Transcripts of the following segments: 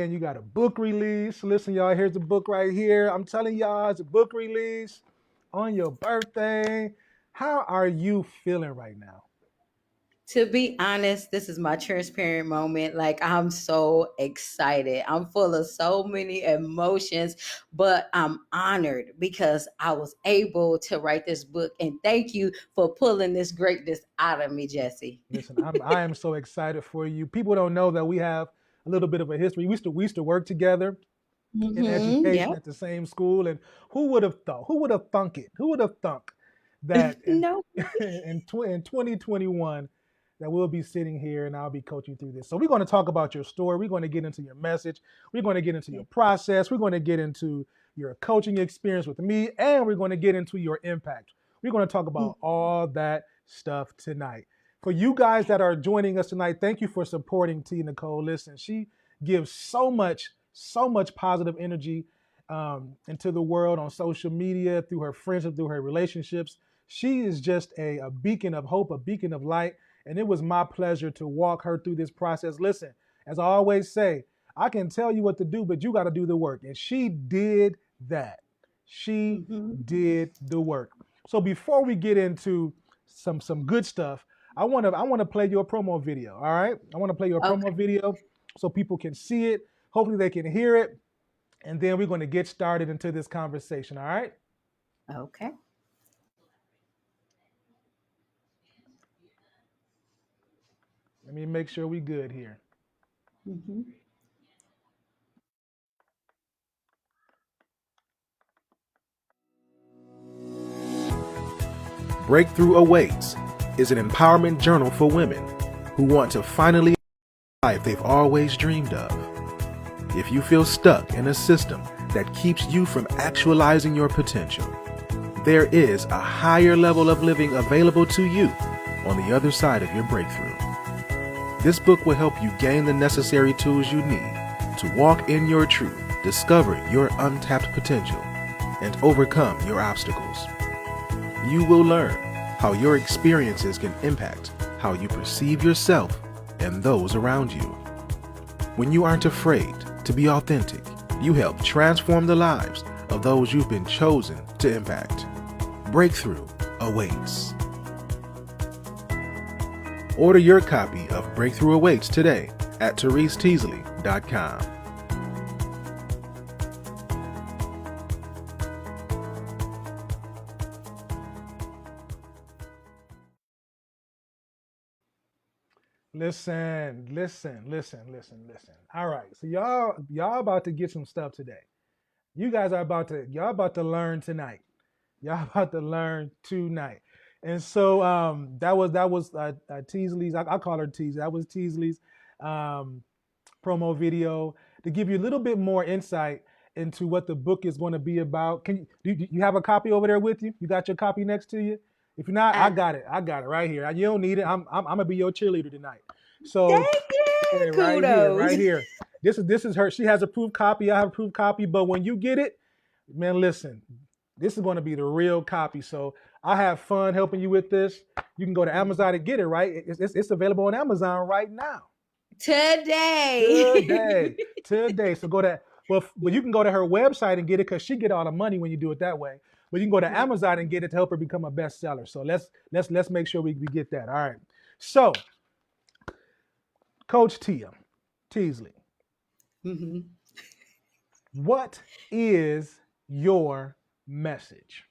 And you got a book release. Listen, y'all, here's the book right here. I'm telling y'all, it's a book release on your birthday. How are you feeling right now? To be honest, this is my transparent moment. Like, I'm so excited. I'm full of so many emotions, but I'm honored because I was able to write this book. And thank you for pulling this greatness out of me, Jesse. Listen, I am so excited for you. People don't know that we have a little bit of a history. We used to work together in education Yep. at the same school, and who would have thought? Who would have thunk it? Who would have thunk that in No. in 2021 that we'll be sitting here and I'll be coaching through this. So we're going to talk about your story. We're going to get into your message. We're going to get into your process. We're going to get into your coaching experience with me, and we're going to get into your impact. We're going to talk about all that stuff tonight. For you guys that are joining us tonight, thank you for supporting T. Nicole. Listen, she gives so much positive energy into the world on social media, through her friendship, through her relationships. She is just a beacon of hope, a beacon of light. And it was my pleasure to walk her through this process. Listen, as I always say, I can tell you what to do, but you got to do the work. And she did that. She Mhm. did the work. So before we get into some good stuff, I want to play your promo video. All right, I want to play your Okay. promo video so people can see it. Hopefully they can hear it, and then we're going to get started into this conversation. All right. Okay. Let me make sure we good here. Mhm. Breakthrough Awaits is an empowerment journal for women who want to finally live the life they've always dreamed of. If you feel stuck in a system that keeps you from actualizing your potential, there is a higher level of living available to you on the other side of your breakthrough. This book will help you gain the necessary tools you need to walk in your truth, discover your untapped potential, and overcome your obstacles. You will learn how your experiences can impact how you perceive yourself and those around you. When you aren't afraid to be authentic, you help transform the lives of those you've been chosen to impact. Breakthrough awaits. Order your copy of Breakthrough Awaits today at ThereseTeasley.com. Listen. All right, so y'all about to get some stuff today. Y'all about to learn tonight. Y'all about to learn tonight. And so that was Teasley's. I call her Teasley. That was Teasley's um, promo video to give you a little bit more insight into what the book is going to be about. Do you have a copy over there with you? You got your copy next to you? If not, I I got it. I got it right here. You don't need it. I'm gonna be your cheerleader tonight. So Thank you. right here, Kudos. right here. This is her. She has a proof copy. I have a proof copy. But when you get it, man, listen. This is going to be the real copy. So I have fun helping you with this. You can go to Amazon and get it. Right? It's available on Amazon right now. Today. Today. So go to well, you can go to her website and get it because she get all the money when you do it that way. But you can go to Amazon and get it to help her become a bestseller. So let's make sure we get that. All right. So Coach Tia Teasley, Mhm. what is your message?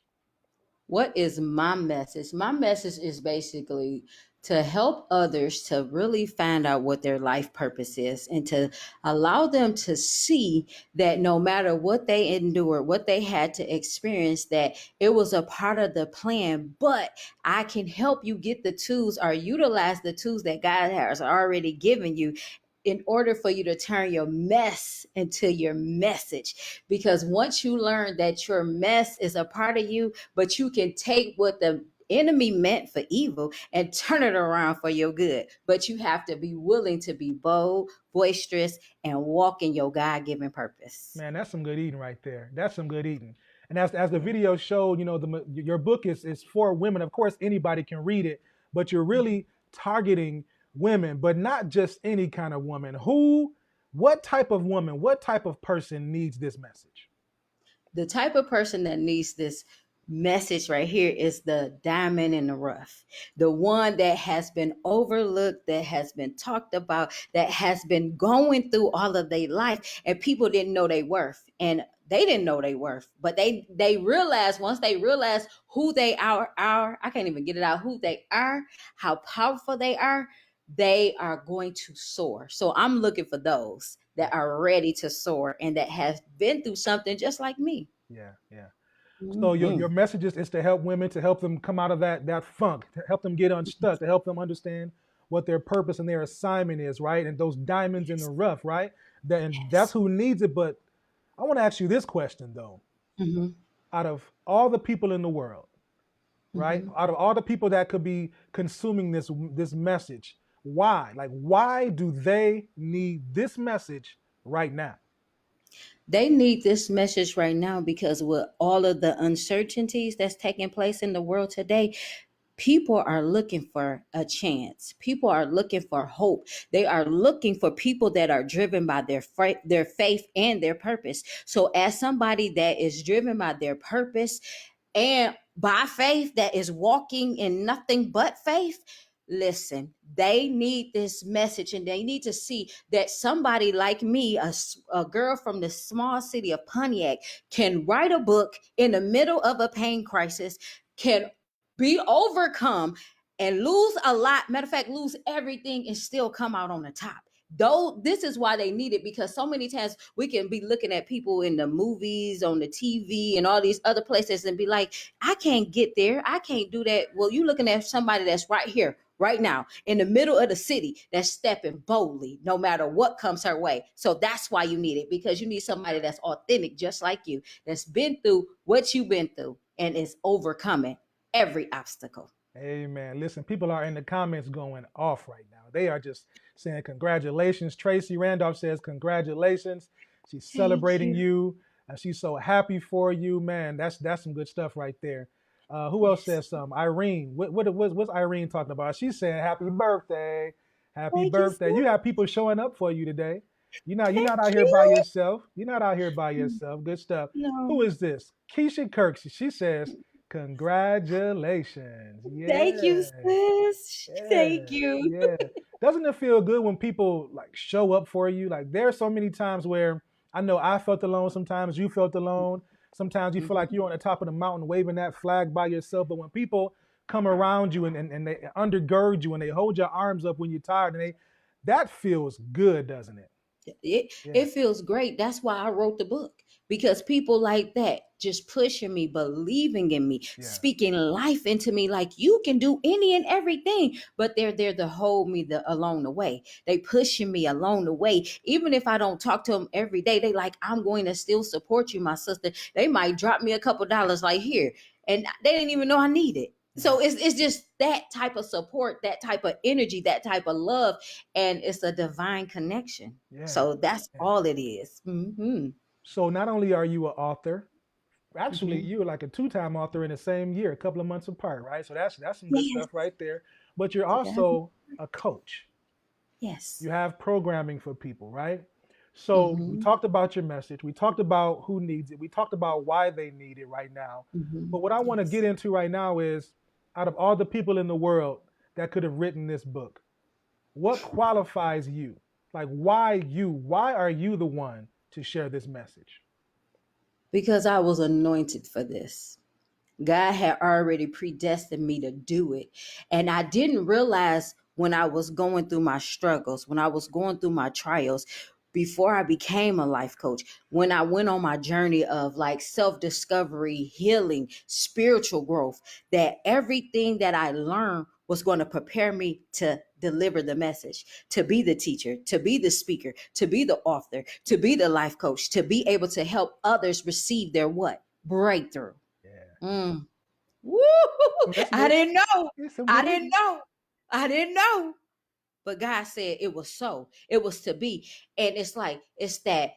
What is my message? My message is basically to help others to really find out what their life purpose is and to allow them to see that no matter what they endured, what they had to experience, that it was a part of the plan, but I can help you get the tools or utilize the tools that God has already given you in order for you to turn your mess into your message. Because once you learn that your mess is a part of you, but you can take what the enemy meant for evil and turn it around for your good. But you have to be willing to be bold, boisterous, and walk in your God given purpose. Man, that's some good eating right there. That's some good eating. And as the video showed, your book is for women. Of course, anybody can read it, but you're really targeting women, but not just any kind of woman. Who What type of woman, what type of person needs this message? The type of person that needs this message right here is the diamond in the rough, the one that has been overlooked, that has been talked about, that has been going through all of their life, and people didn't know their worth, and they didn't know their worth, but they realized, once they realized who they are, I can't even get it out, who they are, how powerful they are going to soar. So I'm looking for those that are ready to soar and that have been through something just like me. Yeah, yeah. So your Mhm. message is to help women, to help them come out of that funk, to help them get unstuck, to help them understand what their purpose and their assignment is, right? And those diamonds in the Yes. rough, right? And that's Yes. who needs it. But I want to ask you this question though. Hmm. Out of all the people in the world, right? Hmm. Out of all the people that could be consuming this message, why? Like why do they need this message right now? They need this message right now because with all of the uncertainties that's taking place in the world today, people are looking for a chance. People are looking for hope. They are looking for people that are driven by their faith and their purpose. So as somebody that is driven by their purpose and by faith, that is walking in nothing but faith, listen, they need this message and they need to see that somebody like me, a girl from the small city of Pontiac, can write a book in the middle of a pain crisis, can be overcome and lose a lot. Matter of fact, lose everything and still come out on the top. Though this is why they need it, because so many times we can be looking at people in the movies, on the TV, and all these other places and be like, I can't get there. I can't do that. Well, you looking at somebody that's right here, right now, in the middle of the city, that's stepping boldly no matter what comes her way. So that's why you need it, because you need somebody that's authentic, just like you, that's been through what you've been through and is overcoming every obstacle. Amen. Listen, people are in the comments going off right now. They are just saying congratulations. Tracy Randolph says congratulations. She's Thank celebrating you. you, and she's so happy for you, man. That's some good stuff right there. Who else Yes. says something? Irene. What's Irene talking about? She's saying happy birthday, happy Thank you, birthday. You sir. have people showing up for you today. You're not Thank out here by you. yourself. You're not out here by yourself. Good stuff. Who No. is this? Keisha Kirksey. She says congratulations. Thank you, Yeah. sis. Thank Yeah. you. Yeah. Doesn't it feel good when people like show up for you? Like there are so many times where I know I felt alone sometimes, you felt alone. Sometimes you feel like Mhm. you're on the top of the mountain waving that flag by yourself. But when people come around you and they undergird you and they hold your arms up when you're tired and they that feels good, doesn't it? It Yeah. feels great. That's why I wrote the book, because people like that just pushing me, believing in me, Yeah. speaking life into me, like you can do any and everything. But they're there to hold me along the way. They pushing me along the way. Even if I don't talk to them every day, they like, I'm going to still support you, my sister. They might drop me a couple dollars like here, and they didn't even know I need it. Yeah. So it's just that type of support, that type of energy, that type of love, and it's a divine connection. Yeah. So that's Yeah. all it is. Mm-hmm. So not only are you an author, actually Mm-hmm. you were like a two-time author in the same year, a couple of months apart, right? So that's some good Yes. stuff right there. But you're To God. also a coach. You Yes. have programming for people, right? So we Mm-hmm. talked about your message. We talked about who needs it. We talked about why they need it right now. Mm-hmm. But what I want to get Yes. into right now is out of all the people in the world that could have written this book, what qualifies you? Like why you? Why are you the one to share this message? Because I was anointed for this. God had already predestined me to do it. And I didn't realize when I was going through my struggles, when I was going through my trials, before I became a life coach, when I went on my journey of like self discovery, healing, spiritual growth, that everything that I learned was going to prepare me to deliver the message, to be the teacher, to be the speaker, to be the author, to be the life coach, to be able to help others receive their what? Breakthrough. Yeah. Mm. Woo! Listen, I didn't know. it's some I good. didn't know. I didn't know. But God said it was so. It was to be. And it's like, it's that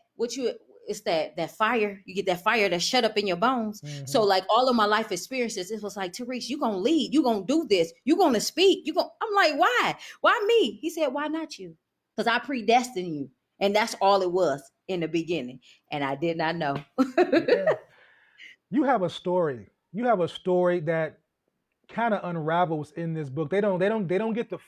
fire. You get that fire that shut up in your bones. So Hmm. like all of my life experiences, it was like, Therese, you gonna lead, you gonna do this, you gonna speak, I'm like, why? Why me? He said, why not you? Because I predestined you. And that's all it was in the beginning. And I did not know. Yeah. You have a story. You have a story that kind of unravels in this book. They don't get the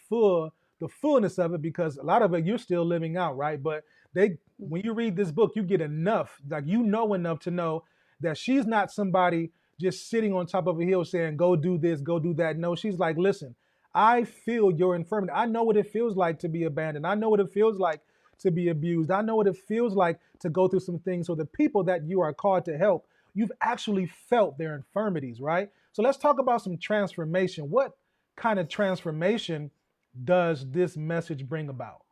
fullness of it because a lot of it you're still living out, right? But they when you read this book, you get enough, like you know enough to know that she's not somebody just sitting on top of a hill saying, go do this, go do that. No, she's like, listen, I feel your infirmity. I know what it feels like to be abandoned. I know what it feels like to be abused. I know what it feels like to go through some things. So the people that you are called to help, you've actually felt their infirmities, right? So let's talk about some transformation. What kind of transformation does this message bring about?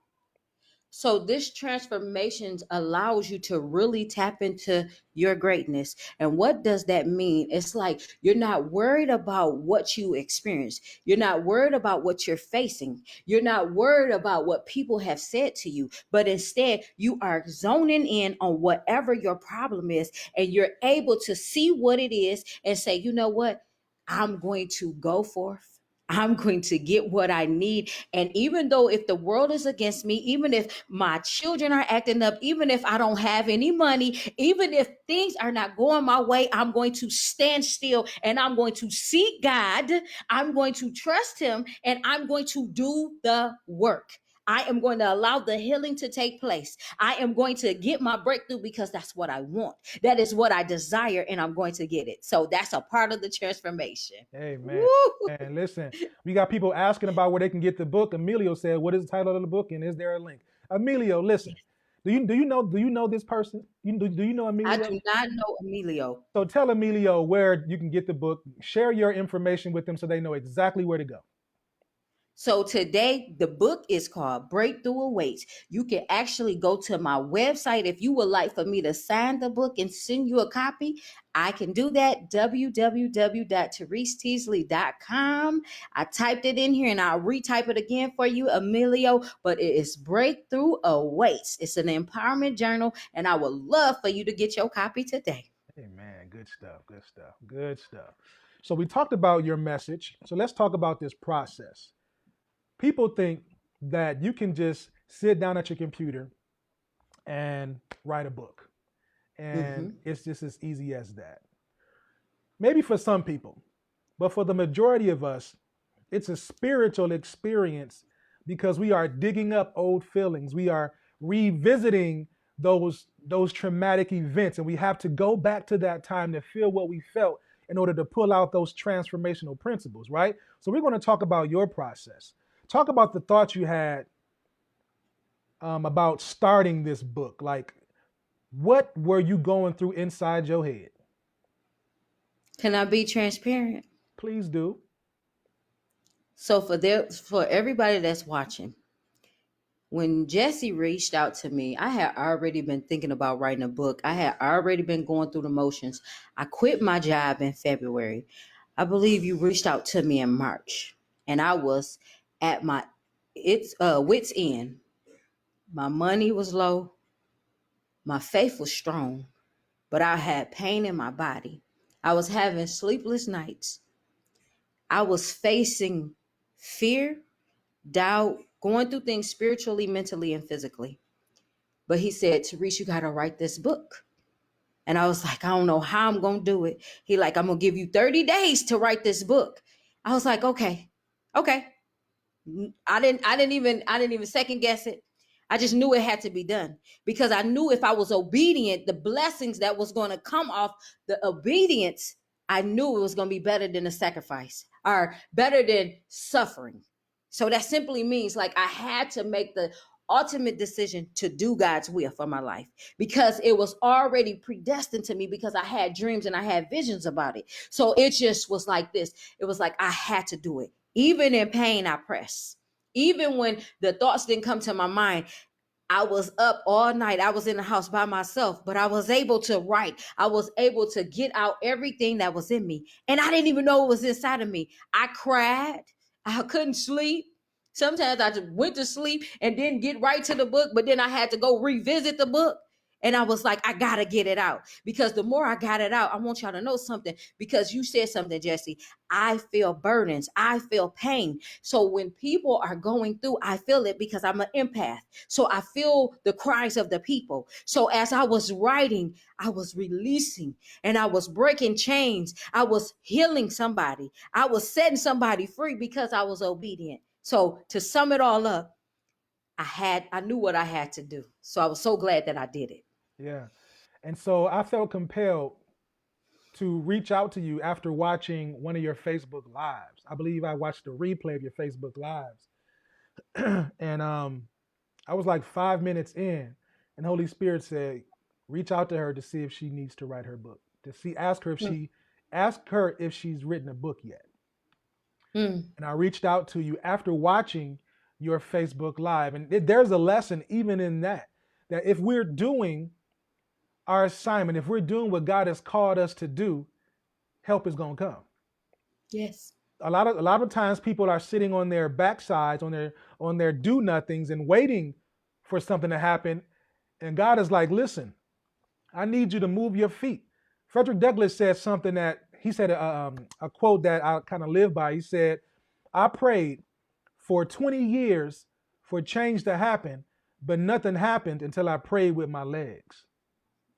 So this transformation allows you to really tap into your greatness. And what does that mean? It's like you're not worried about what you experience. You're not worried about what you're facing. You're not worried about what people have said to you, but instead you are zoning in on whatever your problem is, and you're able to see what it is and say, you know what? I'm going to go forth. I'm going to get what I need. And even though if the world is against me, even if my children are acting up, even if I don't have any money, even if things are not going my way, I'm going to stand still and I'm going to seek God. I'm going to trust him and I'm going to do the work. I am going to allow the healing to take place. I am going to get my breakthrough because that's what I want. That is what I desire, and I'm going to get it. So that's a part of the transformation. Amen. Woo! And listen, we got people asking about where they can get the book. Emilio said, "What is the title of the book, and is there a link?" Emilio, listen. Do you know this person? Do you know I Emilio? do not know Emilio. So tell Emilio where you can get the book. Share your information with them so they know exactly where to go. So today, the book is called Breakthrough Awaits. You can actually go to my website. If you would like for me to sign the book and send you a copy, I can do that. www.tereseteasley.com. I typed it in here and I'll retype it again for you, Emilio. But it is Breakthrough Awaits. It's an empowerment journal, and I would love for you to get your copy today. Amen. Good stuff. Good stuff. Good stuff. So we talked about your message. So let's talk about this process. People think that you can just sit down at your computer and write a book, and Mhm. it's just as easy as that. Maybe for some people, but for the majority of us, it's a spiritual experience because we are digging up old feelings. We are revisiting those traumatic events, and we have to go back to that time to feel what we felt in order to pull out those transformational principles, right? So we're going to talk about your process. Talk about the thoughts you had about starting this book. Like, what were you going through inside your head? Can I be transparent? Please do. So for everybody that's watching, when Jesse reached out to me, I had already been thinking about writing a book. I had already been going through the motions. I quit my job in February. I believe you reached out to me in March, and I was at my wits end. My money was low, my faith was strong, but I had pain in my body. I was having sleepless nights. I was facing fear, doubt, going through things spiritually, mentally, and physically. But he said, Therese, you got to write this book. And I was like, I don't know how I'm going to do it. He like, I'm going to give you 30 days to write this book. I was like, okay. I didn't even second guess it. I just knew it had to be done because I knew if I was obedient, the blessings that was going to come off the obedience, I knew it was going to be better than the sacrifice or better than suffering. So that simply means like I had to make the ultimate decision to do God's will for my life because it was already predestined to me because I had dreams and I had visions about it. So it just was like this. It was like I had to do it. Even in pain, I pressed. Even when the thoughts didn't come to my mind, I was up all night. I was in the house by myself, but I was able to write. I was able to get out everything that was in me. And I didn't even know it was inside of me. I cried. I couldn't sleep. Sometimes I just went to sleep and didn't get right to the book, but then I had to go revisit the book. And I was like, I gotta get it out, because the more I got it out, I want y'all to know something, because you said something, Jesse. I feel burdens, I feel pain. So when people are going through, I feel it because I'm an empath. So I feel the cries of the people. So as I was writing, I was releasing, and I was breaking chains. I was healing somebody. I was setting somebody free because I was obedient. So to sum it all up, I knew what I had to do. So I was so glad that I did it. Yeah. And so I felt compelled to reach out to you after watching one of your Facebook lives. I believe I watched the replay of your Facebook lives. And I was like 5 minutes in, and Holy Spirit said, reach out to her to see if she needs to write her book. Ask her if she's written a book yet. Mm. And I reached out to you after watching your Facebook live. And there's a lesson even in that if we're doing our assignment, if we're doing what God has called us to do, help is going to come. Yes. A lot of times people are sitting on their backsides, on their do nothings, and waiting for something to happen. And God is like, listen, I need you to move your feet. Frederick Douglass said something that he said, a quote that I kind of live by. He said, I prayed for 20 years for change to happen, but nothing happened until I prayed with my legs.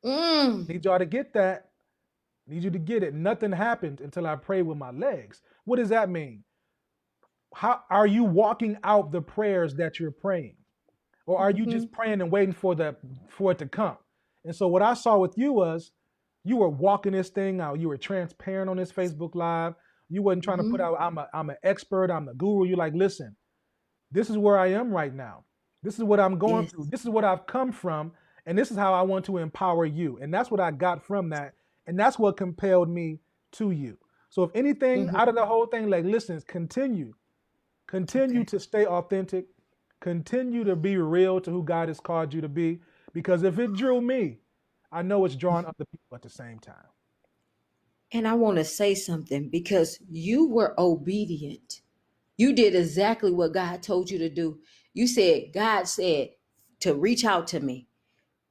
Need y'all to get that. Need you to get it. Nothing happened until I prayed with my legs. What does that mean? How are you walking out the prayers that you're praying? Or are you just praying and waiting for it to come? And so what I saw with you was you were walking this thing out. You were transparent on this Facebook Live. You wasn't trying to put out, I'm an expert, I'm the guru. You're like, listen, this is where I am right now. This is what I'm going through. This is what I've come from. And this is how I want to empower you. And that's what I got from that. And that's what compelled me to you. So if anything out of the whole thing, like, listen, continue to stay authentic, continue to be real to who God has called you to be. Because if it drew me, I know it's drawing other people at the same time. And I want to say something, because you were obedient. You did exactly what God told you to do. You said, God said to reach out to me.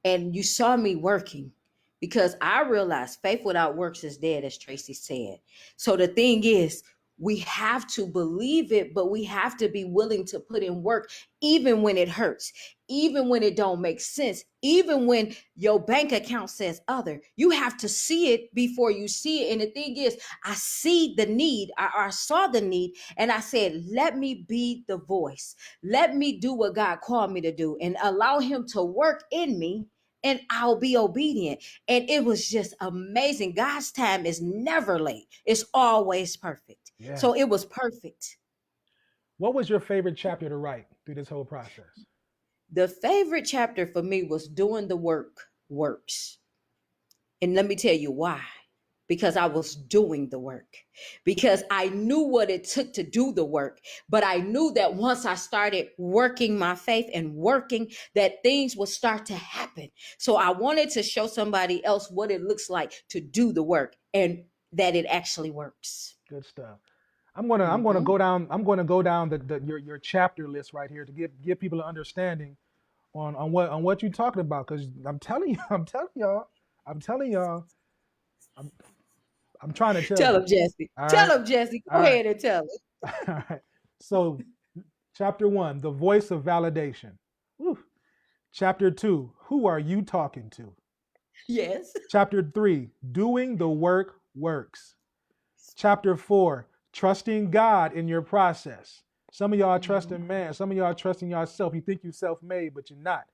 And you saw me working, because I realized faith without works is dead, as Tracy said. So the thing is, we have to believe it, but we have to be willing to put in work, even when it hurts, even when it don't make sense, even when your bank account says other. You have to see it before you see it. And the thing is, I see the need. I saw the need, and I said, let me be the voice. Let me do what God called me to do, and allow him to work in me, and I'll be obedient. And it was just amazing. God's time is never late. It's always perfect. Yeah. So it was perfect. What was your favorite chapter to write through this whole process? The favorite chapter for me was doing the work works. And let me tell you why. Because I was doing the work, because I knew what it took to do the work. But I knew that once I started working my faith and working, that things would start to happen. So I wanted to show somebody else what it looks like to do the work, and that it actually works. Good stuff. I'm gonna go down your chapter list right here to give people an understanding on what you're talking about. Because I'm telling y'all, I'm trying to tell him, Jesse. Tell him, Jesse. Go ahead and tell him. All right. So, chapter 1, the voice of validation. Woo. Chapter 2, who are you talking to? Yes. Chapter 3, doing the work works. Chapter 4, trusting God in your process. Some of y'all are trusting man. Some of y'all are trusting yourself. You think you're self-made, but you're not.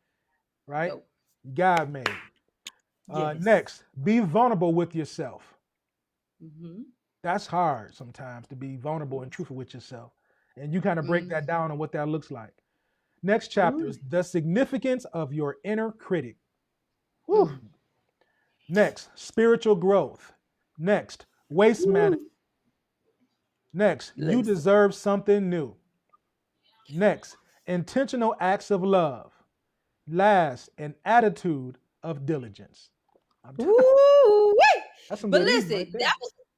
Right? Nope. God made. Yes. Next, be vulnerable with yourself. That's hard sometimes, to be vulnerable and truthful with yourself. And you kind of break that down on what that looks like. Next chapter is the significance of your inner critic. Woo. Next, spiritual growth. Next, waste management. Next, you deserve something new. Next, intentional acts of love. Last, an attitude of diligence. Ooh, wait. That's some But good eating listen, right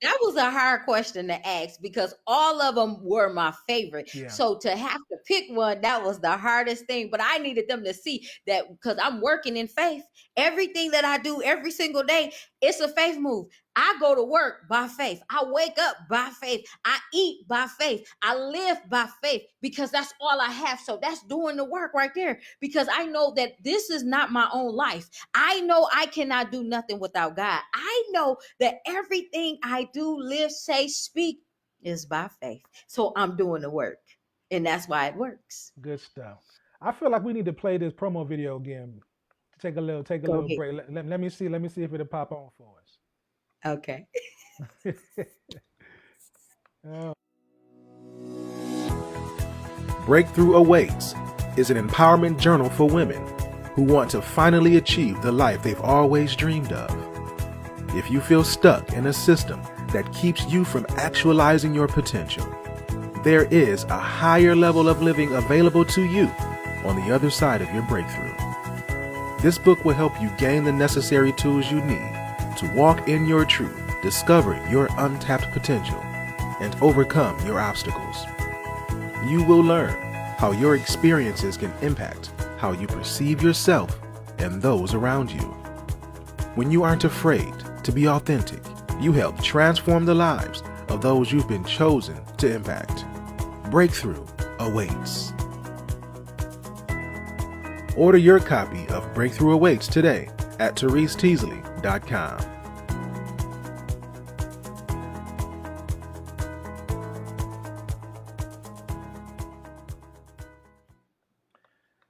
there. That was a hard question to ask because all of them were my favorite. Yeah. So to have to pick one, that was the hardest thing. But I needed them to see that because I'm working in faith. Everything that I do every single day, it's a faith move. I go to work by faith. I wake up by faith. I eat by faith. I live by faith because that's all I have. So that's doing the work right there because I know that this is not my own life. I know I cannot do nothing without God. I know that everything I do, live, say, speak is by faith. So I'm doing the work. And that's why it works. Good stuff. I feel like we need to play this promo video again. Take a Go little ahead. break. Let me see if it'll pop on for Okay. us. Oh, Breakthrough Awaits is an empowerment journal for women who want to finally achieve the life they've always dreamed of. If you feel stuck in a system that keeps you from actualizing your potential, there is a higher level of living available to you on the other side of your breakthrough. This book will help you gain the necessary tools you need to walk in your truth, discover your untapped potential, and overcome your obstacles. You will learn how your experiences can impact how you perceive yourself and those around you. When you aren't afraid to be authentic, you help transform the lives of those you've been chosen to impact. Breakthrough Awaits. Order your copy of Breakthrough Awaits today at ThereseTeasley.com.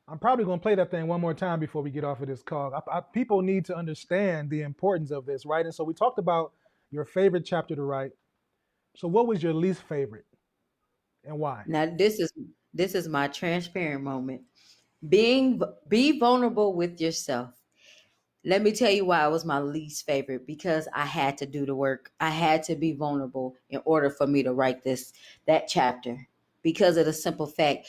I'm probably going to play that thing one more time before we get off of this call. People need to understand the importance of this, right? And so we talked about your favorite chapter to write. So what was your least favorite and why? Now this is my transparent moment. Be vulnerable with yourself. Let me tell you why it was my least favorite because I had to do the work. I had to be vulnerable in order for me to write that chapter because of the simple fact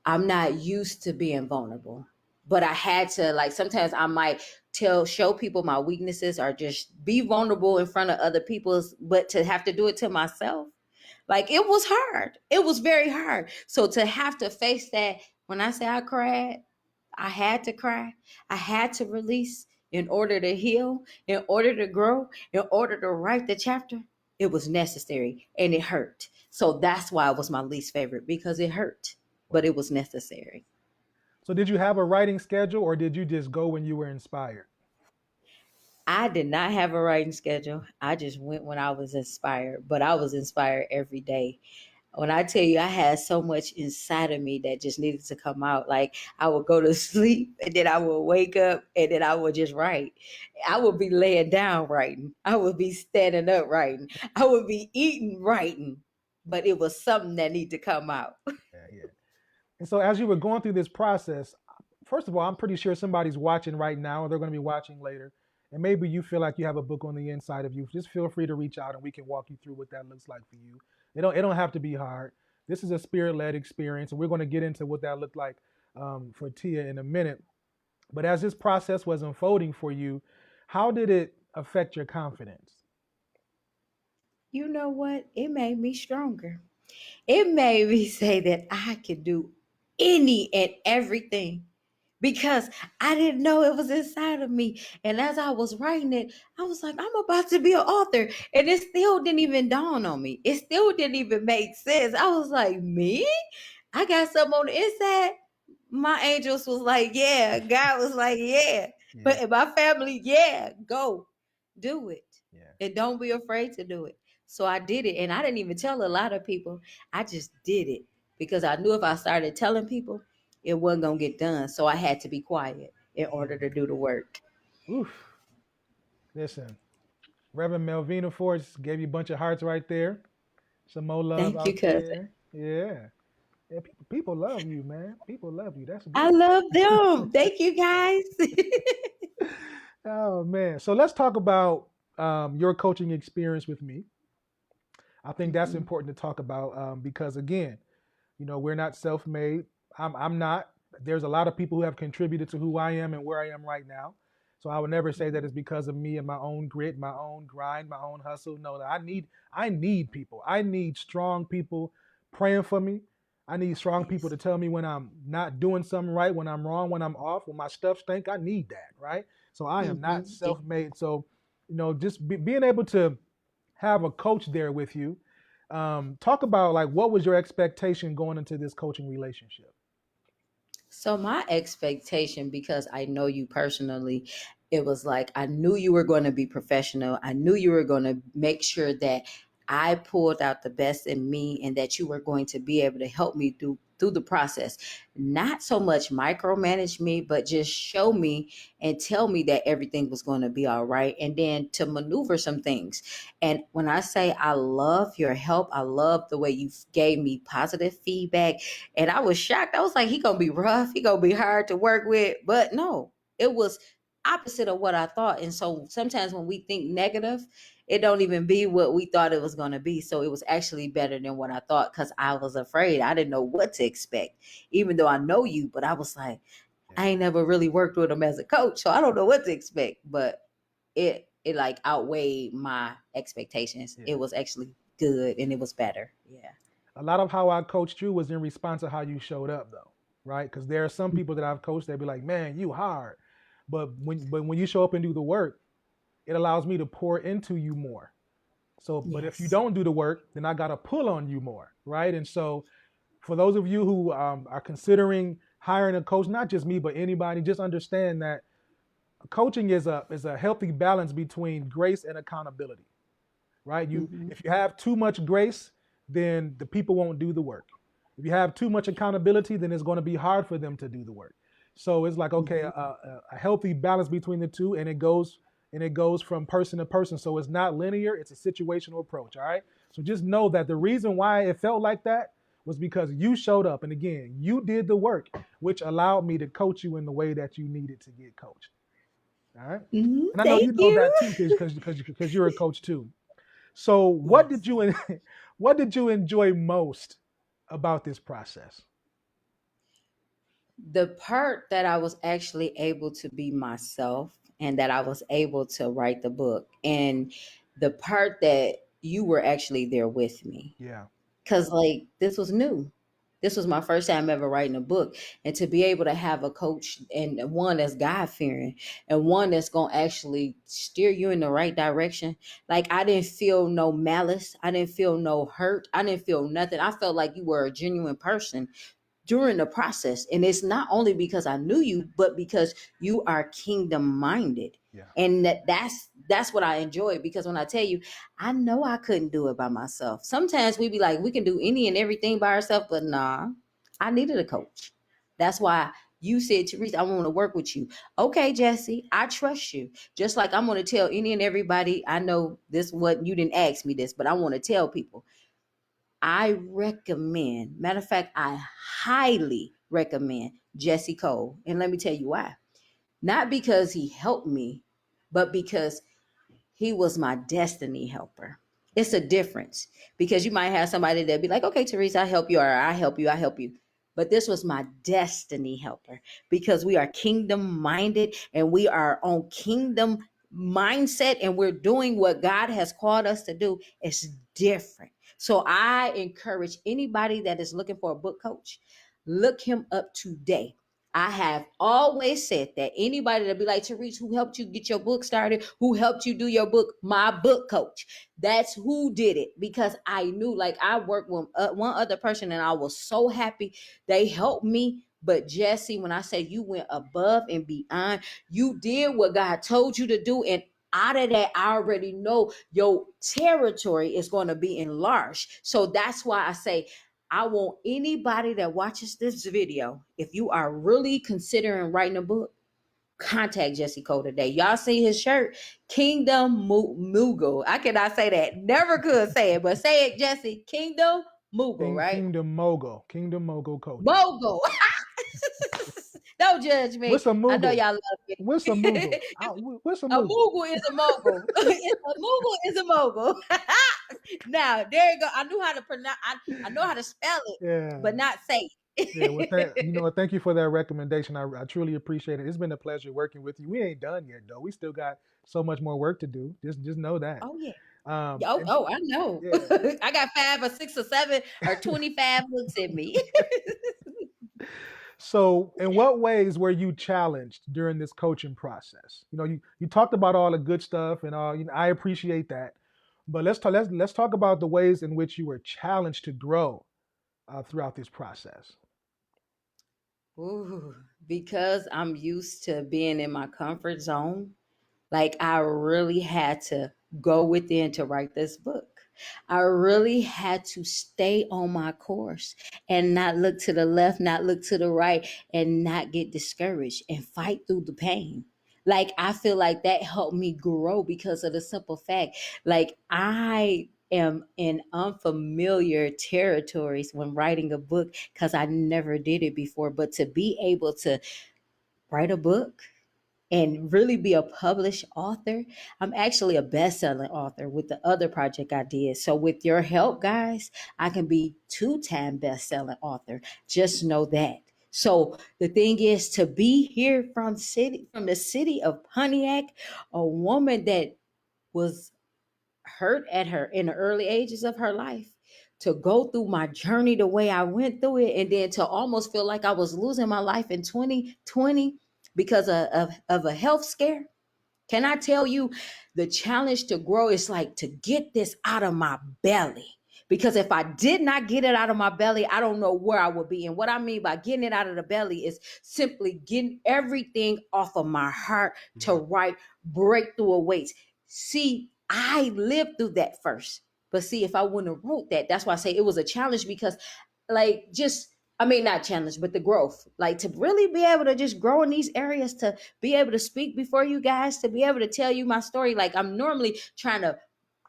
I'm not used to being vulnerable. But I had to, like, sometimes I might show people my weaknesses or just be vulnerable in front of other people's, but to have to do it to myself, like, it was hard. It was very hard. So to have to face that, when I say I cried, I had to cry. I had to release in order to heal, in order to grow, in order to write the chapter. It was necessary and it hurt. So that's why it was my least favorite because it hurt, but it was necessary. So did you have a writing schedule or did you just go when you were inspired? I did not have a writing schedule. I just went when I was inspired, but I was inspired every day. When I tell you I had so much inside of me that just needed to come out, like I would go to sleep and then I would wake up and then I would just write. I would be laying down writing. I would be standing up writing. I would be eating writing. But it was something that needed to come out. Yeah, yeah. And so as you were going through this process, first of all, I'm pretty sure somebody's watching right now or they're going to be watching later. And maybe you feel like you have a book on the inside of you. Just feel free to reach out and we can walk you through what that looks like for you. It don't have to be hard. This is a spirit-led experience, and we're going to get into what that looked like for Tia in a minute. But as this process was unfolding for you, how did it affect your confidence? You know what? It made me stronger. It made me say that I could do any and everything because I didn't know it was inside of me. And as I was writing it, I was like, I'm about to be an author. And it still didn't even dawn on me. It still didn't even make sense. I was like, me? I got something on the inside. My angels was like, yeah. God was like, yeah. Yeah, But in my family, yeah, go do it. yeah. And don't be afraid to do it. So I did it. And I didn't even tell a lot of people. I just did it because I knew if I started telling people, it wasn't going to get done. So I had to be quiet in order to do the work. Oof. Listen, Reverend Melvina Force gave you a bunch of hearts right there. Some more love Thank you, out cousin. there. Yeah. Yeah, people love you, man. People love you. That's I good. love them. Thank you, guys. Oh man. So let's talk about your coaching experience with me. I think that's Mhm. important to talk about because again, we're not self-made. I'm not. There's a lot of people who have contributed to who I am and where I am right now. So I would never say that it's because of me and my own grit, my own grind, my own hustle. No, I need people. I need strong people praying for me. I need strong people Yes. to tell me when I'm not doing something right, when I'm wrong, when I'm off, when my stuff stink. I need that, right? So I am not Mm-hmm. self-made. So, just being able to have a coach there with you. Talk about like what was your expectation going into this coaching relationship? So my expectation, because I know you personally, it was like I knew you were going to be professional. I knew you were going to make sure that I pulled out the best in me and that you were going to be able to help me through the process. Not so much micromanage me, but just show me and tell me that everything was going to be all right, and then to maneuver some things. And when I say I love your help, I love the way you gave me positive feedback, and I was shocked. I was like, he gonna be rough, he gonna be hard to work with. But no, it was opposite of what I thought. And so sometimes when we think negative, it don't even be what we thought it was gonna be. So it was actually better than what I thought, because I was afraid. I didn't know what to expect, even though I know you, but I was like, Yeah. I ain't never really worked with him as a coach, so I don't know what to expect. But it like outweighed my expectations. Yeah. It was actually good and it was better. Yeah. A lot of how I coached you was in response to how you showed up, though, right? Because there are some people that I've coached that be like, "Man, you hard," but when you show up and do the work, it allows me to pour into you more. So, but if you Yes. don't do the work, then I got to pull on you more, right? And so, for those of you who are considering hiring a coach, not just me, but anybody, just understand that coaching is a healthy balance between grace and accountability, right? Mm-hmm. If you have too much grace, then the people won't do the work. If you have too much accountability, then it's going to be hard for them to do the work. So it's like, okay, Mm-hmm. a healthy balance between the two, and it goes from person to person. So it's not linear; it's a situational approach. All right. So just know that the reason why it felt like that was because you showed up, and again, you did the work, which allowed me to coach you in the way that you needed to get coached. All right. Mm-hmm. And I know Thank you know you. that too, because you're a coach too. So what did Yes. you what did you enjoy most about this process? The part that I was actually able to be myself and that I was able to write the book, and the part that you were actually there with me. Yeah. Cause like this was new. This was my first time ever writing a book. And to be able to have a coach, and one that's God fearing and one that's gonna actually steer you in the right direction. Like I didn't feel no malice. I didn't feel no hurt. I didn't feel nothing. I felt like you were a genuine person during the process. And it's not only because I knew you, but because you are kingdom minded. Yeah. And that's what I enjoy, because when I tell you, I know I couldn't do it by myself. Sometimes we be like, we can do any and everything by ourselves, but nah, I needed a coach. That's why you said, Teresa, I want to work with you. Okay, Jesse, I trust you. Just like I'm going to tell any and everybody, I know this, what you didn't ask me this, but I want to tell people, I recommend, matter of fact, I highly recommend Jesse Cole. And let me tell you why. Not because he helped me, but because he was my destiny helper. It's a difference, because you might have somebody that be like, okay, Teresa, I help you, or I help you, I help you. But this was my destiny helper, because we are kingdom minded and we are on kingdom mindset and we're doing what God has called us to do. It's different. So I encourage anybody that is looking for a book coach, look him up today. I have always said that anybody that be like, Therese, who helped you get your book started, who helped you do your book, my book coach. That's who did it, because I knew, like, I worked with one other person and I was so happy they helped me. But Jesse, when I say you went above and beyond, you did what God told you to do. And out of that, I already know your territory is going to be enlarged. So that's why I say, I want anybody that watches this video, if you are really considering writing a book, contact Jesse Cole today. Y'all see his shirt, Kingdom Mughal. I cannot say that. Never could say it, but say it, Jesse. Kingdom Mughal, right? Kingdom Mogul coaching. Mogul. Don't judge What's me. a I know Mughal? y'all love me. What's a Mughal? What's a A Mughal? mogul is a mogul. A mogul is a mogul. Now there you go. I knew how to pronounce. I know how to spell it, Yeah. but not say it. Yeah, well, thank you for that recommendation. I truly appreciate it. It's been a pleasure working with you. We ain't done yet, though. We still got so much more work to do. Just know that. Oh yeah. And Oh, I know. yeah. I got 5 or 6 or 7 or 25 books in me. So, in what ways were you challenged during this coaching process? You talked about all the good stuff, and I appreciate that. But let's talk about the ways in which you were challenged to grow throughout this process. Ooh, because I'm used to being in my comfort zone. Like I really had to go within to write this book. I really had to stay on my course and not look to the left, not look to the right, and not get discouraged and fight through the pain. Like I feel like that helped me grow because of the simple fact, like I am in unfamiliar territories when writing a book because I never did it before. But to be able to write a book and really be a published author. I'm actually a best-selling author with the other project I did. So with your help, guys, I can be two-time best-selling author. Just know that. So the thing is to be here from the city of Pontiac, a woman that was hurt at her in the early ages of her life, to go through my journey the way I went through it, and then to almost feel like I was losing my life in 2020 because of a health scare. Can I tell you, the challenge to grow is like to get this out of my belly. Because if I did not get it out of my belly, I don't know where I would be. And what I mean by getting it out of the belly is simply getting everything off of my heart to write breakthrough awaits. See, I lived through that first. But see, if I wouldn't have wrote that, that's why I say it was a challenge because like just I mean not challenge, but the growth. Like to really be able to just grow in these areas, to be able to speak before you guys, to be able to tell you my story. Like I'm normally trying to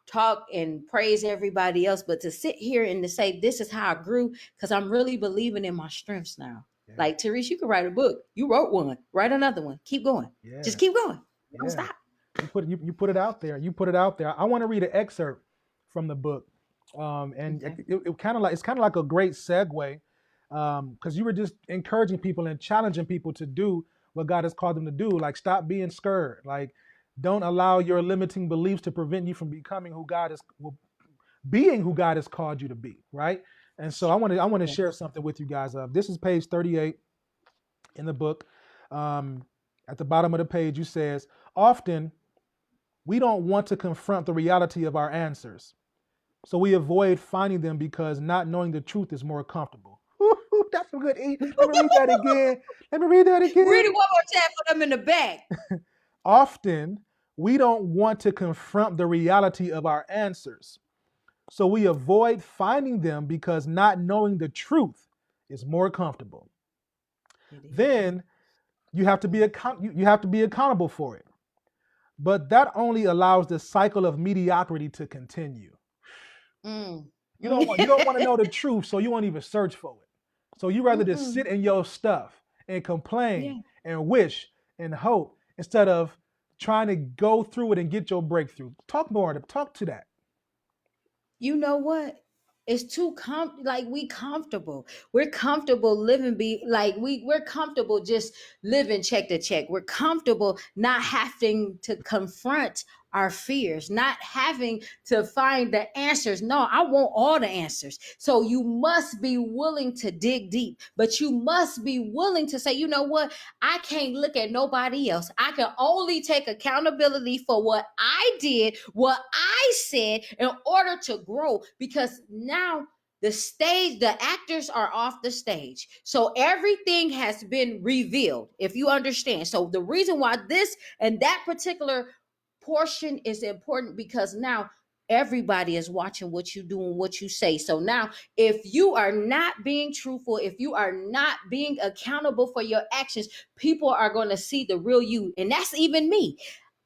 talk and praise everybody else, but to sit here and to say this is how I grew, because I'm really believing in my strengths now. Yeah. Like Therese, you could write a book. You wrote one, write another one. Keep going. Yeah. Just keep going. Don't Yeah. stop. You put it out there. You put it out there. I want to read an excerpt from the book, and Okay. it's kind of like a great segue, because you were just encouraging people and challenging people to do what God has called them to do. Like stop being scared. Like don't allow your limiting beliefs to prevent you from becoming being who God has called you to be. Right. And so I want to Yeah. share something with you guys. This is page 38 in the book. At the bottom of the page, you says, often we don't want to confront the reality of our answers. So we avoid finding them because not knowing the truth is more comfortable. That's some good. Let me read that again. Read it one more time for them in the back. Often we don't want to confront the reality of our answers. So we avoid finding them because not knowing the truth is more comfortable. Then you have to be accountable for it. But that only allows the cycle of mediocrity to continue. Mm. You don't want to know the truth, so you won't even search for it. So you rather just sit in your stuff and complain and wish and hope instead of trying to go through it and get your breakthrough. Talk to that. You know what? It's too like we comfortable. We're comfortable living we're comfortable just living check to check. We're comfortable not having to confront our fears, not having to find the answers. No, I want all the answers. So you must be willing to dig deep, but you must be willing to say, you know what? I can't look at nobody else. I can only take accountability for what I did, what I said in order to grow, because now the actors are off the stage. So everything has been revealed, if you understand. So the reason why this and that particular portion is important, because now everybody is watching what you do and what you say. So now if you are not being truthful, if you are not being accountable for your actions, people are going to see the real you. And that's even me.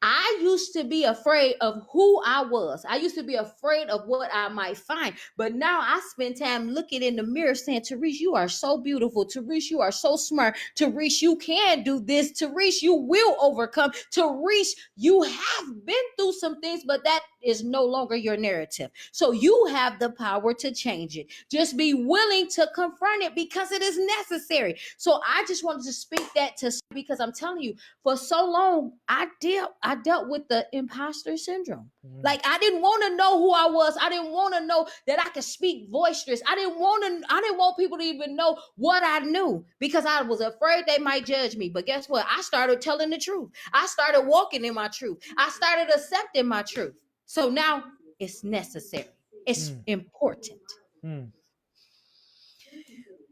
I used to be afraid of who I was. I used to be afraid of what I might find. But now I spend time looking in the mirror saying, Therese, you are so beautiful. Therese, you are so smart. Therese, you can do this. Therese, you will overcome. Therese, you have been through some things, but that is no longer your narrative. So you have the power to change it. Just be willing to confront it because it is necessary. So I just wanted to speak that to, because I'm telling you, for so long I dealt with the imposter syndrome. Like I didn't want to know who I was. I didn't want to know that I could speak boisterous. I didn't want people to even know what I knew because I was afraid they might judge me. But guess what? I started telling the truth. I started walking in my truth. I started accepting my truth. So now it's necessary. It's important.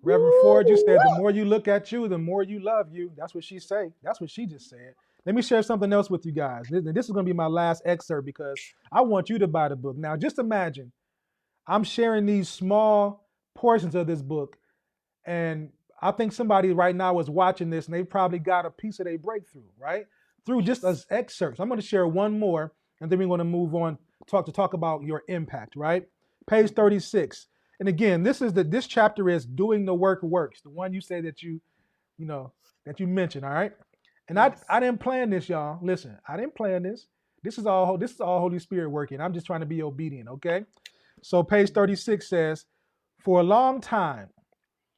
Reverend Ford, you said the more you look at you, the more you love you. That's what she said. That's what she just said. Let me share something else with you guys. This is going to be my last excerpt because I want you to buy the book. Now, just imagine I'm sharing these small portions of this book, and I think somebody right now is watching this and they probably got a piece of their breakthrough, right? Through just as excerpts. I'm going to share one more, and then we're going to move on talk about your impact, right? Page 36. And again, this chapter is doing the work works. The one you say that you mentioned, all right? And Yes. I didn't plan this, y'all. Listen, I didn't plan this. This is all Holy Spirit working. I'm just trying to be obedient, okay? So page 36 says, for a long time,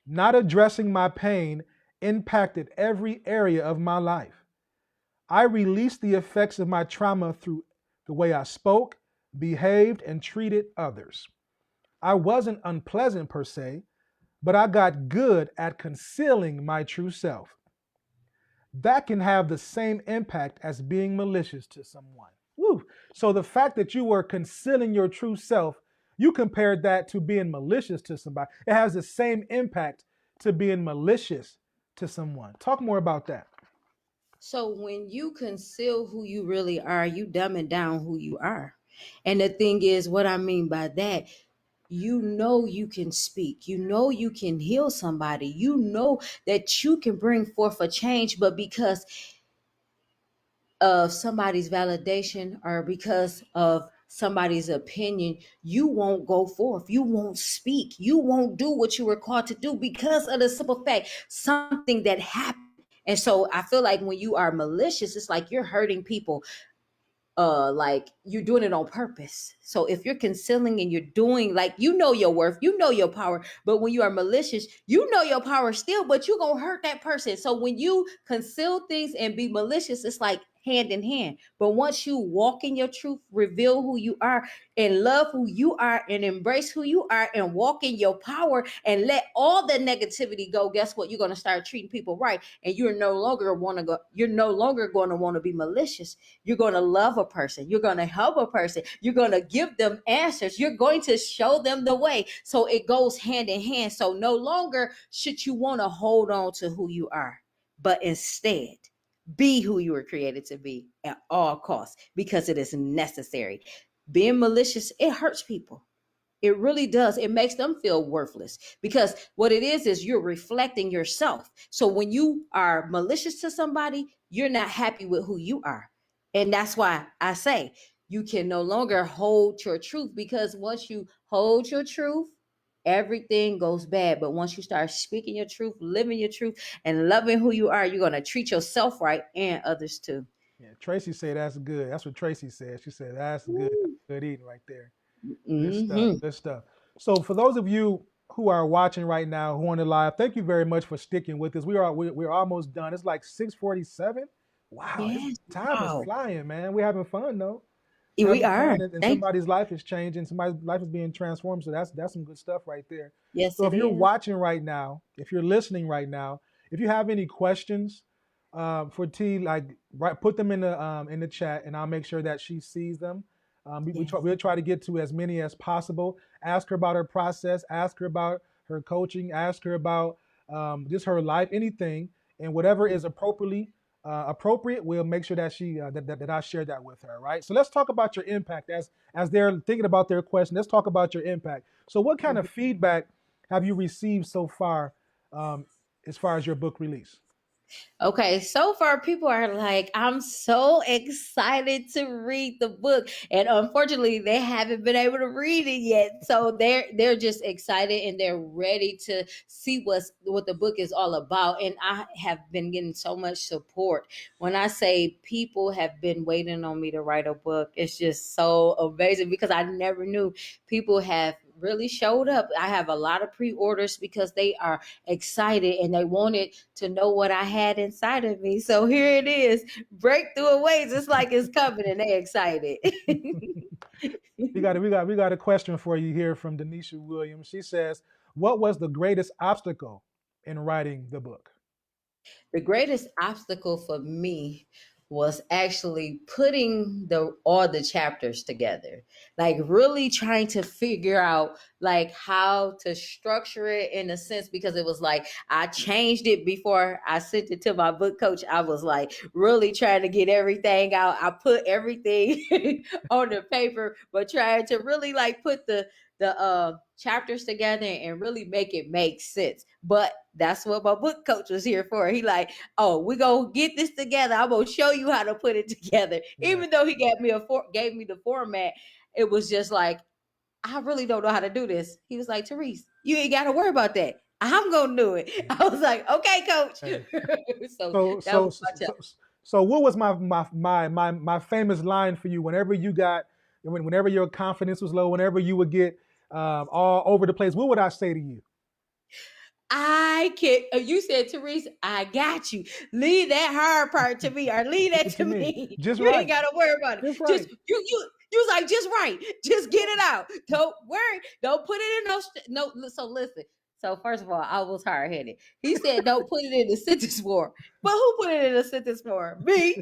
not addressing my pain impacted every area of my life. I released the effects of my trauma through the way I spoke, behaved, and treated others. I wasn't unpleasant per se, but I got good at concealing my true self. That can have the same impact as being malicious to someone. Woo. So the fact that you were concealing your true self, you compared that to being malicious to somebody. It has the same impact to being malicious to someone. Talk more about that. So when you conceal who you really are, you dumbing down who you are. And the thing is, what I mean by that, you know you can speak, you know you can heal somebody, you know that you can bring forth a change, but because of somebody's validation or because of somebody's opinion, you won't go forth, you won't speak, you won't do what you were called to do because of the simple fact something that happened. And so I feel like when you are malicious, it's like you're hurting people, like you're doing it on purpose. So if you're concealing and you're doing, like, you know your worth, you know your power, but when you are malicious, you know your power still, but you're gonna hurt that person. So when you conceal things and be malicious, it's like hand in hand. But once you walk in your truth, reveal who you are and love who you are and embrace who you are and walk in your power and let all the negativity go, guess what? You're going to start treating people right, and you're no longer going to want to be malicious. You're going to love a person, you're going to help a person, you're going to give them answers, you're going to show them the way. So it goes hand in hand. So no longer should you want to hold on to who you are, but instead be who you were created to be at all costs, because it is necessary. Being malicious, it hurts people. It really does. It makes them feel worthless, because what it is you're reflecting yourself. So when you are malicious to somebody, you're not happy with who you are. And that's why I say you can no longer hold your truth, because once you hold your truth, everything goes bad. But once you start speaking your truth, living your truth, and loving who you are, you're going to treat yourself right and others too. Yeah, Tracy said that's good. That's what Tracy said. She said that's good. That's good eating right there. Good stuff. Mm-hmm. Good stuff. So for those of you who are watching right now, who are on the live, thank you very much for sticking with us. We're almost done. It's like 6:47. Wow, Yes. time is Wow. flying, man. We're having fun though. We're We having are. fun, and Thank. somebody's life is changing. Somebody's life is being transformed. So that's some good stuff right there. Yes, So it if you're is. watching right now, if you're listening right now, if you have any questions for T, like put them in the chat, and I'll make sure that she sees them. Yes. We'll try to get to as many as possible. Ask her about her process. Ask her about her coaching. Ask her about just her life, anything, and whatever is appropriate. We'll make sure that that I share that with her. Right. So let's talk about your impact as they're thinking about their question. Let's talk about your impact. So what kind of feedback have you received so far, as far as your book release? Okay, so far people are like, I'm so excited to read the book. And unfortunately, they haven't been able to read it yet. So they're just excited and they're ready to see what the book is all about. And I have been getting so much support. When I say people have been waiting on me to write a book, it's just so amazing because I never knew people have really showed up. I have a lot of pre-orders because they are excited and they wanted to know what I had inside of me. So here it is. Breakthrough Awaits. It's like it's coming and they excited. We got a question for you here from Denisha Williams. She says, "What was the greatest obstacle in writing the book?" The greatest obstacle for me was actually putting the all the chapters together, like really trying to figure out like how to structure it in a sense, because it was like I changed it before I sent it to my book coach. I was like really trying to get everything out. I put everything on the paper, but trying to really like put the chapters together and really make it make sense. But that's what my book coach was here for. He like, oh, we gonna get this together. I'm gonna show you how to put it together. Yeah. Even though he gave me the format, it was just like, I really don't know how to do this. He was like, Therese, you ain't gotta worry about that. I'm gonna do it. I was like, okay, coach. Hey. So that was my challenge. So what was my famous line for you whenever your confidence was low, whenever you would get all over the place? What would I say to you? I can't. You said, Therese, I got you. Leave that hard part to me, or leave that to me. Just You right. ain't gotta worry about it. Just right. Just you was like, just right. Just get it out. Don't worry. Don't put it in no. So listen. So first of all, I was hard headed. He said, don't put it in the sentence form. But who put it in the sentence form? Me.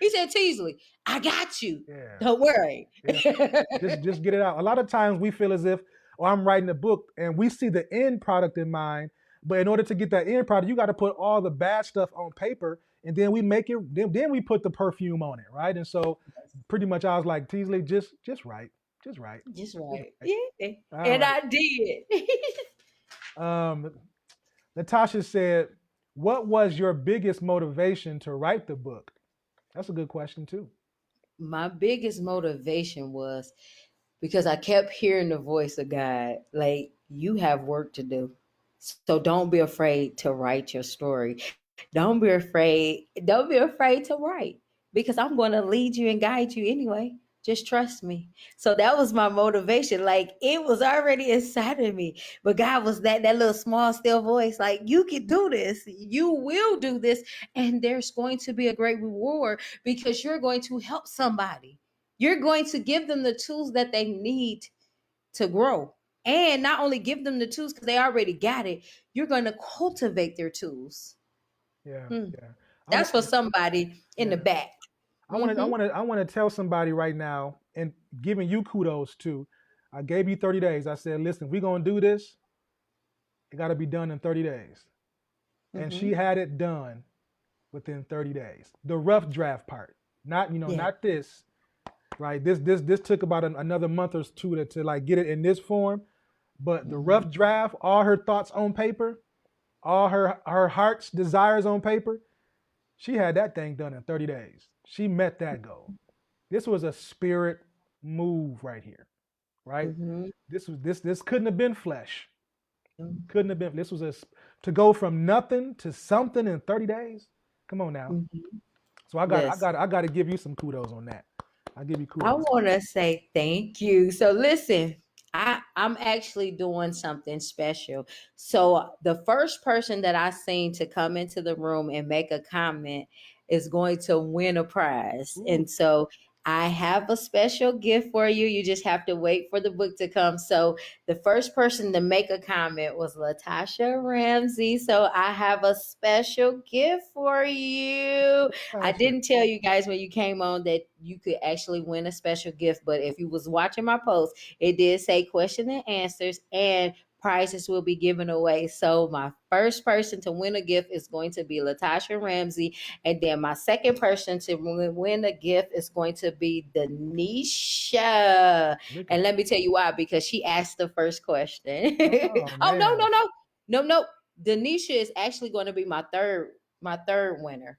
He said, Teasley, I got you. Yeah. Don't worry. Yeah. Just get it out. A lot of times we feel as if, oh, I'm writing a book and we see the end product in mind. But in order to get that end product, you got to put all the bad stuff on paper, and then we make it. Then we put the perfume on it, right? And so, pretty much, I was like, Teasley, just right, just right, just right. Yeah, and right. I did. Natasha said, "What was your biggest motivation to write the book?" That's a good question too. My biggest motivation was because I kept hearing the voice of God, like, you have work to do. So don't be afraid to write your story. Don't be afraid. Don't be afraid to write, because I'm going to lead you and guide you anyway. Just trust me. So that was my motivation. Like, it was already inside of me, but God was that little small still voice. Like, you can do this. You will do this, and there's going to be a great reward because you're going to help somebody. You're going to give them the tools that they need to grow. And not only give them the tools because they already got it, you're going to cultivate their tools. Yeah. That's for somebody in the back. I want to tell somebody right now, and giving you kudos too. I gave you 30 days. I said, listen, we're going to do this. It got to be done in 30 days. And she had it done within 30 days. The rough draft part, not this, right? This took about another month or two to like get it in this form. But the rough draft, all her thoughts on paper, all her heart's desires on paper, she had that thing done in 30 days. She met that goal. This was a spirit move right here, right? This couldn't have been flesh. Couldn't have been. This was to go from nothing to something in 30 days. Come on now. So I got to give you some kudos on that. I'll give you kudos. I want to say thank you. So listen, I'm actually doing something special. So the first person that I seen to come into the room and make a comment is going to win a prize. And so I have a special gift for you. You just have to wait for the book to come. So the first person to make a comment was Latasha Ramsey. So I have a special gift for you. I didn't tell you guys when you came on that you could actually win a special gift, but if you was watching my post, it did say question and answers, and prizes will be given away. So my first person to win a gift is going to be Latasha Ramsey. And then my second person to win a gift is going to be Denisha. And let me tell you why, because she asked the first question. No. Denisha is actually going to be my third winner.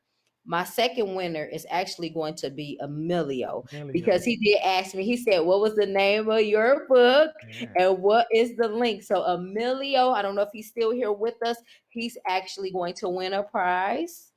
My second winner is actually going to be Emilio, because Emilio. he did ask me. He said, "What was the name of your book Yeah. and what is the link?" So Emilio, I don't know if he's still here with us. He's actually going to win a prize,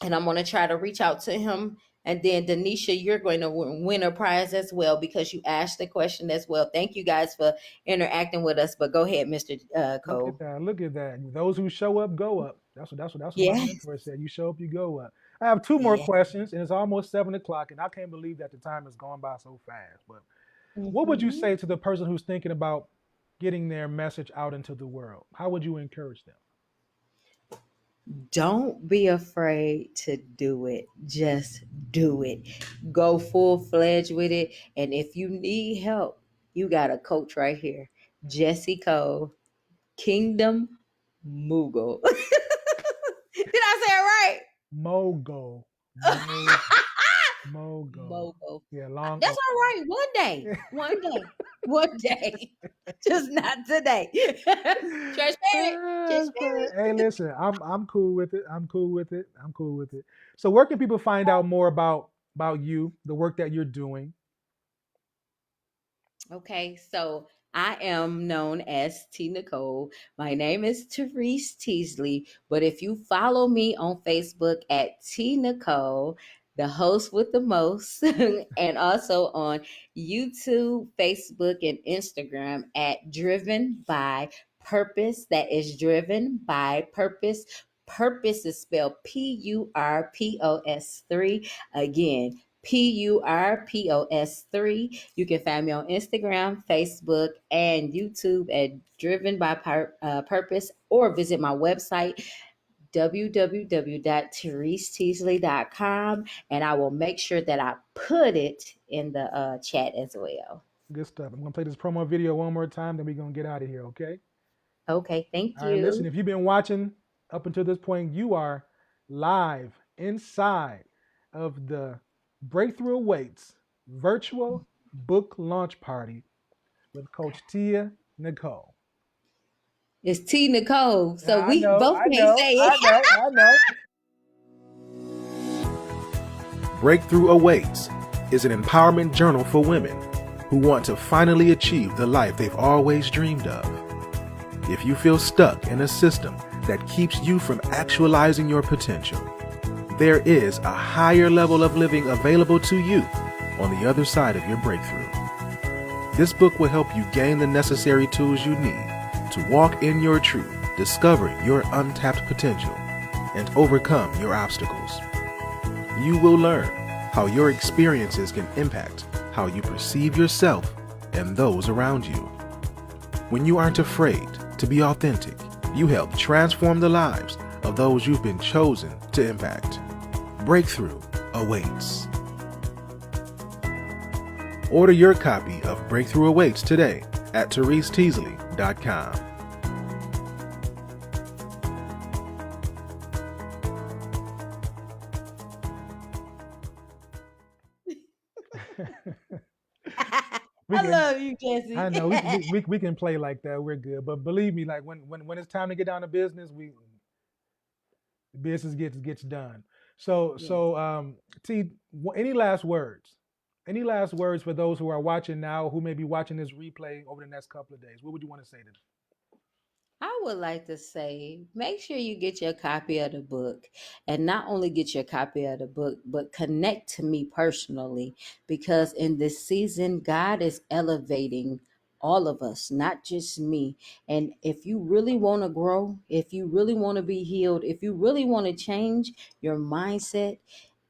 and I'm going to try to reach out to him. And then Denisha, you're going to win a prize as well because you asked the question as well. Thank you guys for interacting with us. But go ahead, Mr. Look at Cole. that. Look at that. Those who show up go up. That's what my Yeah, mentor said. You show up, you go up. I have two more yeah. questions, and it's almost 7 o'clock, and I can't believe that the time has gone by so fast. But what would you Mhm. say to the person who's thinking about getting their message out into the world? How would you encourage them? Don't be afraid to do it. Just do it. Go full fledged with it. And if you need help, you got a coach right here, Jesse Cole, Kingdom Moogle. Did I say it right? Mogul. Mogul. Mogul. Yeah, long That's O. all right. One day. One day. One day. Just not today. Transparent. Transparent. Hey, listen, I'm cool with it. I'm cool with it. I'm cool with it. So, where can people find out more about you, the work that you're doing? Okay, so I am known as T Nicole. My name is Therese Teasley, but if you follow me on Facebook at T Nicole, the host with the most, and also on YouTube, Facebook, and Instagram at Driven by Purpose. That is Driven by Purpose. Purpose is spelled Purpos 3. Again, Purpos 3. You can find me on Instagram, Facebook, and YouTube at Driven by Purpose, or visit my website, www.tereseteasley.com, and I will make sure that I put it in the chat as well. Good stuff. I'm gonna play this promo video one more time, then we're gonna get out of here. Okay. Okay, thank All right. Listen, you. if you've been watching up until this point, you are live inside of the Breakthrough Awaits virtual book launch party with Coach Tia Nicole. It's T Nicole, so I we know, both I can't know, say I it. know, I know. Breakthrough Awaits is an empowerment journal for women who want to finally achieve the life they've always dreamed of. If you feel stuck in a system that keeps you from actualizing your potential, there is a higher level of living available to you on the other side of your breakthrough. This book will help you gain the necessary tools you need to walk in your truth, discover your untapped potential, and overcome your obstacles. You will learn how your experiences can impact how you perceive yourself and those around you. When you aren't afraid to be authentic, you help transform the lives of those you've been chosen to impact. Breakthrough awaits. Order your copy of Breakthrough Awaits today at ThereseTeasley.com. we I can, love you, Jesse. I know, we can play like that. We're good. But believe me, like when it's time to get down to business, business gets done. So Yes. T, any last words? Any last words for those who are watching now, who may be watching this replay over the next couple of days? What would you want to say to them? I would like to say, make sure you get your copy of the book, and not only get your copy of the book, but connect to me personally, because in this season, God is elevating all of us, not just me. And if you really want to grow, if you really want to be healed, if you really want to change your mindset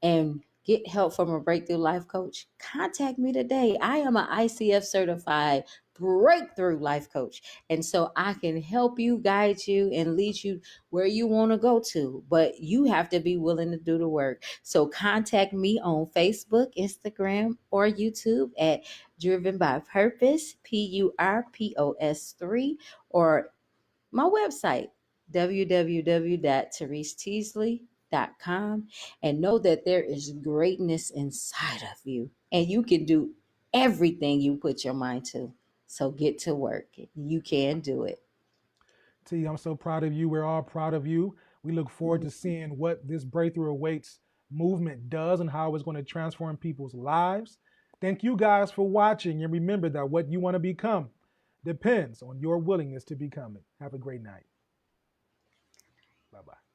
and get help from a breakthrough life coach, contact me today. I am an ICF certified breakthrough life coach. And so I can help you, guide you, and lead you where you want to go to. But you have to be willing to do the work. So contact me on Facebook, Instagram, or YouTube at Driven by Purpose, Purpos 3, or my website, www.tereseteasley.com, and know that there is greatness inside of you and you can do everything you put your mind to. So get to work. You can do it. T, I'm so proud of you. We're all proud of you. We look forward to seeing what this Breakthrough Awaits movement does and how it's going to transform people's lives. Thank you guys for watching. And remember that what you want to become depends on your willingness to become it. Have a great night. Bye-bye.